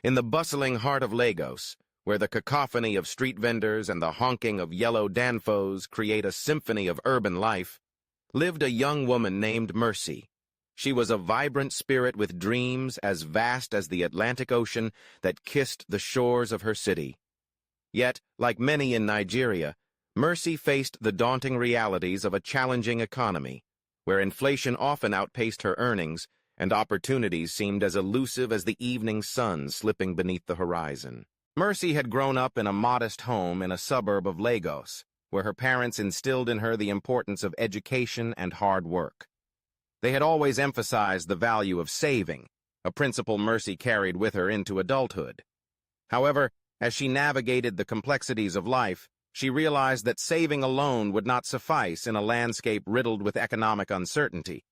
In the bustling heart of Lagos, where the cacophony of street vendors and the honking of yellow danfos create a symphony of urban life, lived a young woman named Mercy. She was a vibrant spirit with dreams as vast as the Atlantic Ocean that kissed the shores of her city. Yet, like many in Nigeria, Mercy faced the daunting realities of a challenging economy, where inflation often outpaced her earnings and opportunities seemed as elusive as the evening sun slipping beneath the horizon. Mercy had grown up in a modest home in a suburb of Lagos, where her parents instilled in her the importance of education and hard work. They had always emphasized the value of saving, a principle Mercy carried with her into adulthood. However, as she navigated the complexities of life, she realized that saving alone would not suffice in a landscape riddled with economic uncertainty.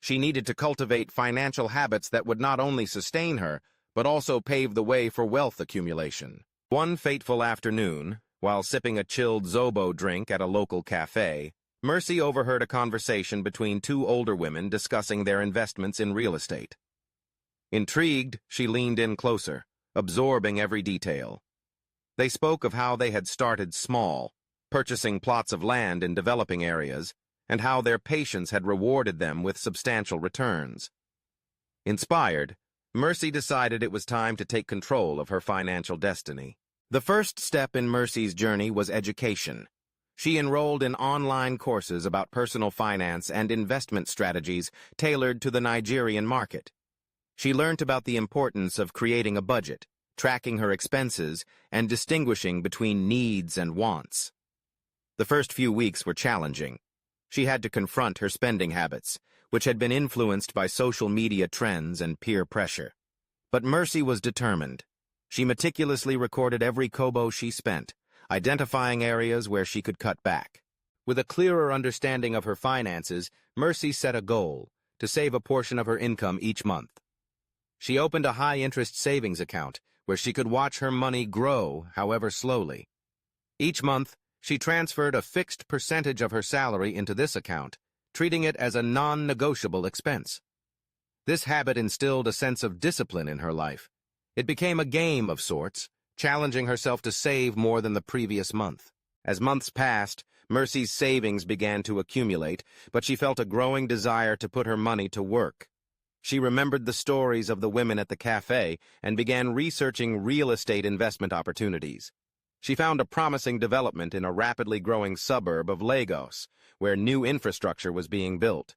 She needed to cultivate financial habits that would not only sustain her, but also pave the way for wealth accumulation. One fateful afternoon, while sipping a chilled Zobo drink at a local cafe, Mercy overheard a conversation between two older women discussing their investments in real estate. Intrigued, she leaned in closer, absorbing every detail. They spoke of how they had started small, purchasing plots of land in developing areas, and how their patience had rewarded them with substantial returns. Inspired, Mercy decided it was time to take control of her financial destiny. The first step in Mercy's journey was education. She enrolled in online courses about personal finance and investment strategies tailored to the Nigerian market. She learned about the importance of creating a budget, tracking her expenses, and distinguishing between needs and wants. The first few weeks were challenging. She had to confront her spending habits, which had been influenced by social media trends and peer pressure. But Mercy was determined. She meticulously recorded every kobo she spent, identifying areas where she could cut back. With a clearer understanding of her finances, Mercy set a goal: to save a portion of her income each month. She opened a high-interest savings account where she could watch her money grow, however slowly. Each month, she transferred a fixed percentage of her salary into this account, treating it as a non-negotiable expense. This habit instilled a sense of discipline in her life. It became a game of sorts, challenging herself to save more than the previous month. As months passed, Mercy's savings began to accumulate, but she felt a growing desire to put her money to work. She remembered the stories of the women at the cafe and began researching real estate investment opportunities. She found a promising development in a rapidly growing suburb of Lagos, where new infrastructure was being built.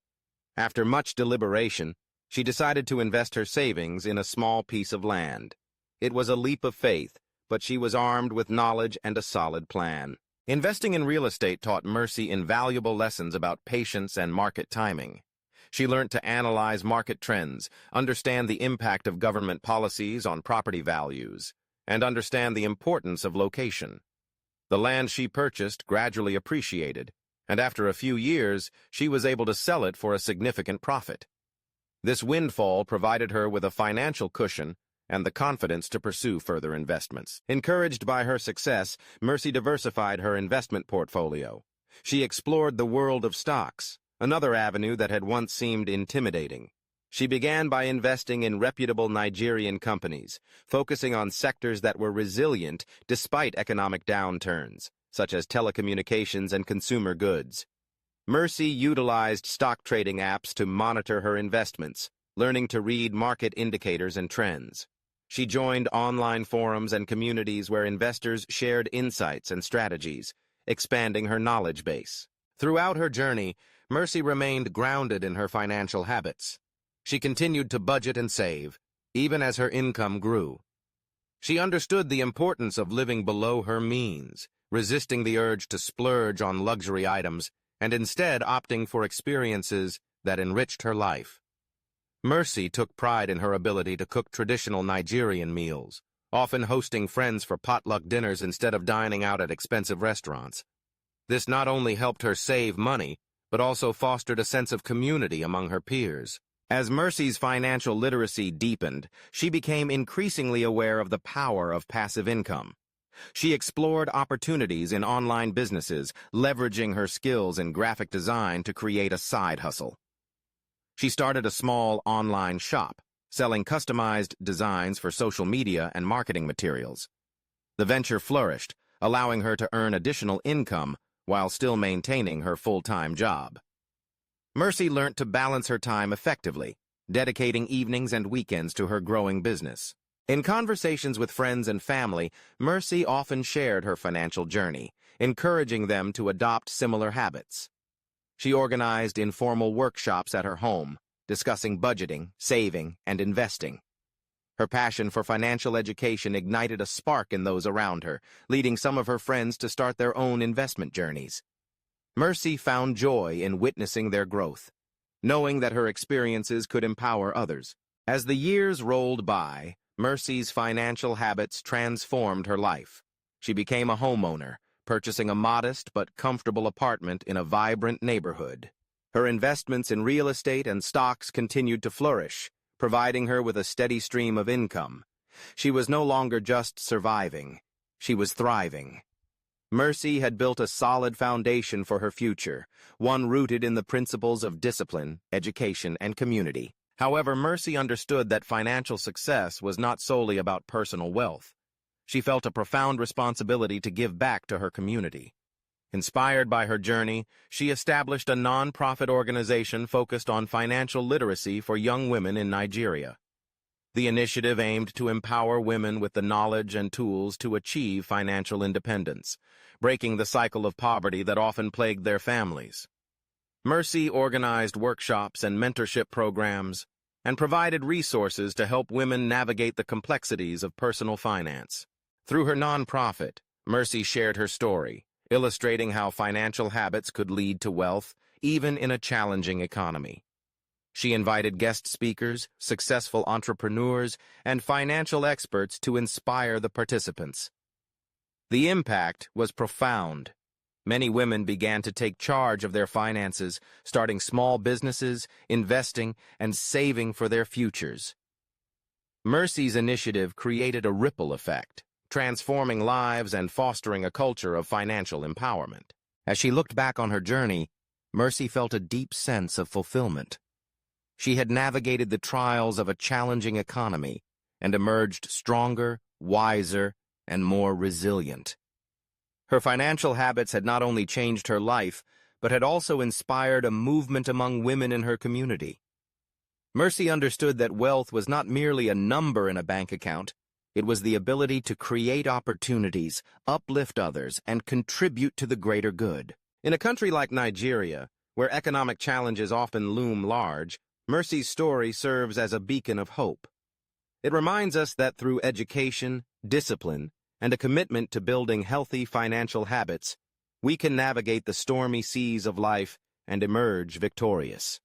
After much deliberation, she decided to invest her savings in a small piece of land. It was a leap of faith, but she was armed with knowledge and a solid plan. Investing in real estate taught Mercy invaluable lessons about patience and market timing. She learned to analyze market trends, understand the impact of government policies on property values, and understand the importance of location. The land she purchased gradually appreciated, and after a few years, she was able to sell it for a significant profit. This windfall provided her with a financial cushion and the confidence to pursue further investments. Encouraged by her success, Mercy diversified her investment portfolio. She explored the world of stocks, another avenue that had once seemed intimidating. She began by investing in reputable Nigerian companies, focusing on sectors that were resilient despite economic downturns, such as telecommunications and consumer goods. Mercy utilized stock trading apps to monitor her investments, learning to read market indicators and trends. She joined online forums and communities where investors shared insights and strategies, expanding her knowledge base. Throughout her journey, Mercy remained grounded in her financial habits. She continued to budget and save, even as her income grew. She understood the importance of living below her means, resisting the urge to splurge on luxury items, and instead opting for experiences that enriched her life. Mercy took pride in her ability to cook traditional Nigerian meals, often hosting friends for potluck dinners instead of dining out at expensive restaurants. This not only helped her save money, but also fostered a sense of community among her peers. As Mercy's financial literacy deepened, she became increasingly aware of the power of passive income. She explored opportunities in online businesses, leveraging her skills in graphic design to create a side hustle. She started a small online shop, selling customized designs for social media and marketing materials. The venture flourished, allowing her to earn additional income while still maintaining her full-time job. Mercy learned to balance her time effectively, dedicating evenings and weekends to her growing business. In conversations with friends and family, Mercy often shared her financial journey, encouraging them to adopt similar habits. She organized informal workshops at her home, discussing budgeting, saving, and investing. Her passion for financial education ignited a spark in those around her, leading some of her friends to start their own investment journeys. Mercy found joy in witnessing their growth, knowing that her experiences could empower others. As the years rolled by, Mercy's financial habits transformed her life. She became a homeowner, purchasing a modest but comfortable apartment in a vibrant neighborhood. Her investments in real estate and stocks continued to flourish, providing her with a steady stream of income. She was no longer just surviving, she was thriving. Mercy had built a solid foundation for her future, one rooted in the principles of discipline, education, and community. However, Mercy understood that financial success was not solely about personal wealth. She felt a profound responsibility to give back to her community. Inspired by her journey, she established a non-profit organization focused on financial literacy for young women in Nigeria. The initiative aimed to empower women with the knowledge and tools to achieve financial independence, breaking the cycle of poverty that often plagued their families. Mercy organized workshops and mentorship programs and provided resources to help women navigate the complexities of personal finance. Through her nonprofit, Mercy shared her story, illustrating how financial habits could lead to wealth, even in a challenging economy. She invited guest speakers, successful entrepreneurs, and financial experts to inspire the participants. The impact was profound. Many women began to take charge of their finances, starting small businesses, investing, and saving for their futures. Mercy's initiative created a ripple effect, transforming lives and fostering a culture of financial empowerment. As she looked back on her journey, Mercy felt a deep sense of fulfillment. She had navigated the trials of a challenging economy and emerged stronger, wiser, and more resilient. Her financial habits had not only changed her life, but had also inspired a movement among women in her community. Mercy understood that wealth was not merely a number in a bank account. It was the ability to create opportunities, uplift others, and contribute to the greater good. In a country like Nigeria, where economic challenges often loom large, Mercy's story serves as a beacon of hope. It reminds us that through education, discipline, and a commitment to building healthy financial habits, we can navigate the stormy seas of life and emerge victorious.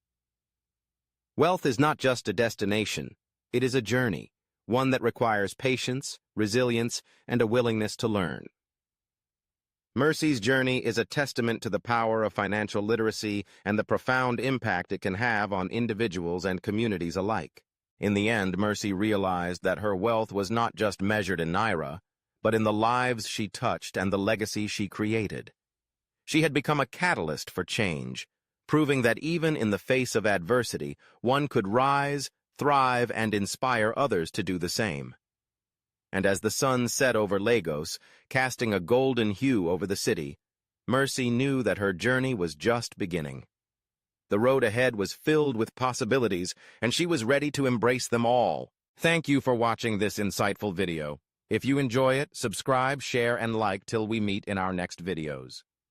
Wealth is not just a destination, it is a journey, one that requires patience, resilience, and a willingness to learn. Mercy's journey is a testament to the power of financial literacy and the profound impact it can have on individuals and communities alike. In the end, Mercy realized that her wealth was not just measured in Naira, but in the lives she touched and the legacy she created. She had become a catalyst for change, proving that even in the face of adversity, one could rise, thrive, and inspire others to do the same. And as the sun set over Lagos, casting a golden hue over the city, Mercy knew that her journey was just beginning. The road ahead was filled with possibilities, and she was ready to embrace them all. Thank you for watching this insightful video. If you enjoy it, subscribe, share, and like till we meet in our next videos.